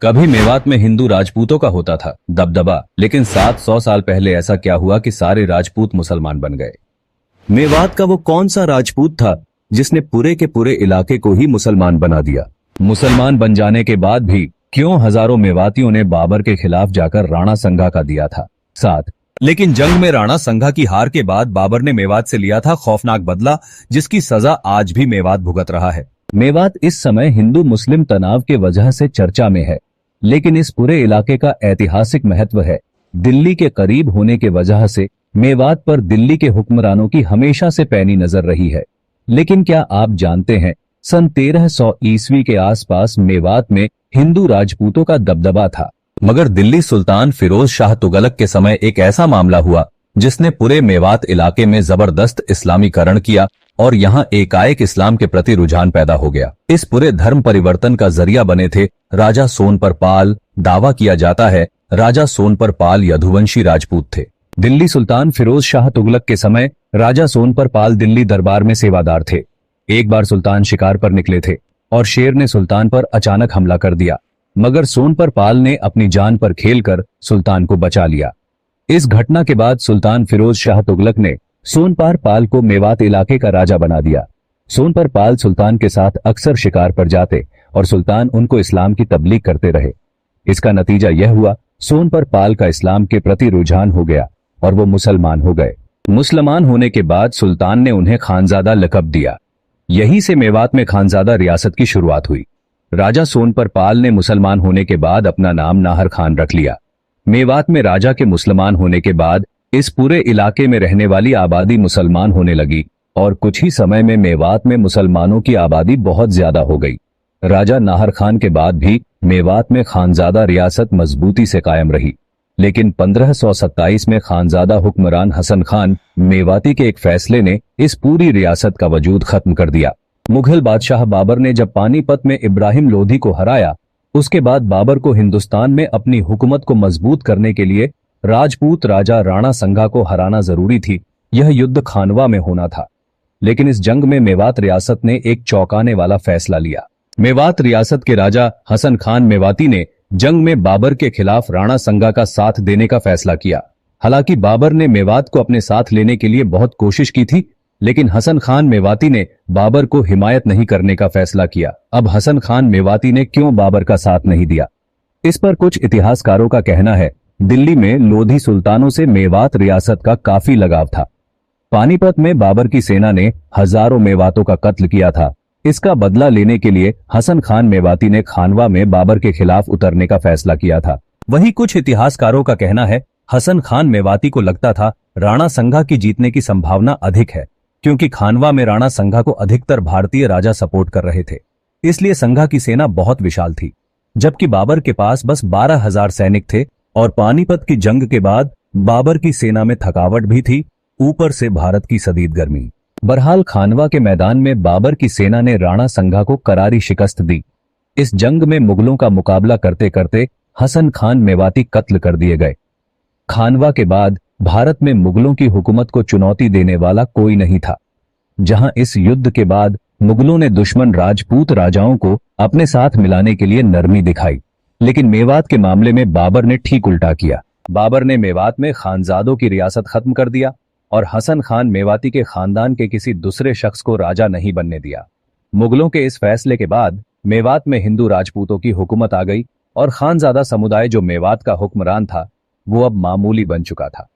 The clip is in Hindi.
कभी मेवात में हिंदू राजपूतों का होता था दबदबा, लेकिन 700 साल पहले ऐसा क्या हुआ कि सारे राजपूत मुसलमान बन गए। मेवात का वो कौन सा राजपूत था जिसने पूरे के पूरे इलाके को ही मुसलमान बना दिया। मुसलमान बन जाने के बाद भी क्यों हजारों मेवातियों ने बाबर के खिलाफ जाकर राणा संगा का दिया था साथ। लेकिन जंग में राणा संगा की हार के बाद बाबर ने मेवात से लिया था खौफनाक बदला, जिसकी सजा आज भी मेवात भुगत रहा है। मेवात इस समय हिंदू मुस्लिम तनाव के वजह से चर्चा में है, लेकिन इस पूरे इलाके का ऐतिहासिक महत्व है। दिल्ली के करीब होने के वजह से मेवात पर दिल्ली के हुक्मरानों की हमेशा से पैनी नजर रही है। लेकिन क्या आप जानते हैं, सन 1300 ईस्वी के आसपास मेवात में हिंदू राजपूतों का दबदबा था, मगर दिल्ली सुल्तान फिरोज शाह तुगलक के समय एक ऐसा मामला हुआ जिसने पूरे मेवात इलाके में जबरदस्त इस्लामीकरण किया और यहाँ एकाएक इस्लाम के प्रति रुझान पैदा हो गया। इस पूरे धर्म परिवर्तन का जरिया बने थे राजा सोनपर पाल। दावा किया जाता है राजा सोनपर पाल यदुवंशी राजपूत थे। दिल्ली सुल्तान फिरोज शाह तुगलक के समय राजा सोनपर पाल दिल्ली दरबार में सेवादार थे। एक बार सुल्तान शिकार पर निकले थे और शेर ने सुल्तान पर अचानक हमला कर दिया, मगर सोनपर पाल ने अपनी जान पर खेलकर सुल्तान को बचा लिया। इस घटना के बाद सुल्तान फिरोज शाह तुगलक ने सोनपर पाल को मेवात इलाके का राजा बना दिया। सोनपर पाल सुल्तान के साथ अक्सर शिकार पर जाते और सुल्तान उनको इस्लाम की तबलीग करते रहे। इसका नतीजा यह हुआ, सोनपर पाल का इस्लाम के प्रति रुझान हो गया और वो मुसलमान हो गए। मुसलमान होने के बाद सुल्तान ने उन्हें खानजादा लक़ब दिया। यहीं से मेवात में खानजादा रियासत की शुरुआत हुई। राजा सोनपर पाल ने मुसलमान होने के बाद अपना नाम नाहर खान रख लिया। मेवात में राजा के मुसलमान होने के बाद इस पूरे इलाके में रहने वाली आबादी मुसलमान होने लगी और कुछ ही समय में मेवात में मुसलमानों की आबादी बहुत ज्यादा हो गई। राजा नाहर खान के बाद भी मेवात में खानजादा रियासत मजबूती से कायम रही, लेकिन 1527 में खानजादा हुक्मरान हसन खान मेवाती के एक फैसले ने इस पूरी रियासत का वजूद खत्म कर दिया। मुगल बादशाह बाबर ने जब पानीपत में इब्राहिम लोधी को हराया, उसके बाद बाबर को हिंदुस्तान में अपनी हुकूमत को मजबूत करने के लिए राजपूत राजा राणा संगा को हराना जरूरी थी। यह युद्ध खानवा में होना था, लेकिन इस जंग में मेवात रियासत ने एक चौंकाने वाला फैसला लिया। मेवात रियासत के राजा हसन खान मेवाती ने जंग में बाबर के खिलाफ राणा संगा का साथ देने का फैसला किया। हालांकि बाबर ने मेवात को अपने साथ लेने के लिए बहुत कोशिश की थी, लेकिन हसन खान मेवाती ने बाबर को हिमायत नहीं करने का फैसला किया। अब हसन खान मेवाती ने क्यों बाबर का साथ नहीं दिया? इस पर कुछ इतिहासकारों का कहना है, दिल्ली में लोधी सुल्तानों से मेवात रियासत का काफी लगाव था। पानीपत में बाबर की सेना ने हजारों मेवातों का कत्ल किया था। इसका बदला लेने के लिए हसन खान मेवाती ने खानवा में बाबर के खिलाफ उतरने का फैसला किया था। वहीं कुछ इतिहासकारों का कहना है, हसन खान मेवाती को लगता था राणा संगा की जीतने की संभावना अधिक है, क्योंकि खानवा में राणा संगा को अधिकतर भारतीय राजा सपोर्ट कर रहे थे, इसलिए संगा की सेना बहुत विशाल थी, जबकि बाबर के पास बस 12,000 सैनिक थे और पानीपत की जंग के बाद बाबर की सेना में थकावट भी थी, ऊपर से भारत की शदीद गर्मी। बहरहाल खानवा के मैदान में बाबर की सेना ने राणा संगा को करारी शिकस्त दी। इस जंग में मुगलों का मुकाबला करते करते हसन खान मेवाती कत्ल कर दिए गए। खानवा के बाद भारत में मुगलों की हुकूमत को चुनौती देने वाला कोई नहीं था। जहां इस युद्ध के बाद मुगलों ने दुश्मन राजपूत राजाओं को अपने साथ मिलाने के लिए नरमी दिखाई, लेकिन मेवात के मामले में बाबर ने ठीक उल्टा किया। बाबर ने मेवात में खानजादों की रियासत खत्म कर दिया और हसन खान मेवाती के खानदान के किसी दूसरे शख्स को राजा नहीं बनने दिया। मुगलों के इस फैसले के बाद मेवात में हिंदू राजपूतों की हुकूमत आ गई और खानजादा समुदाय जो मेवात का हुक्मरान था, वो अब मामूली बन चुका था।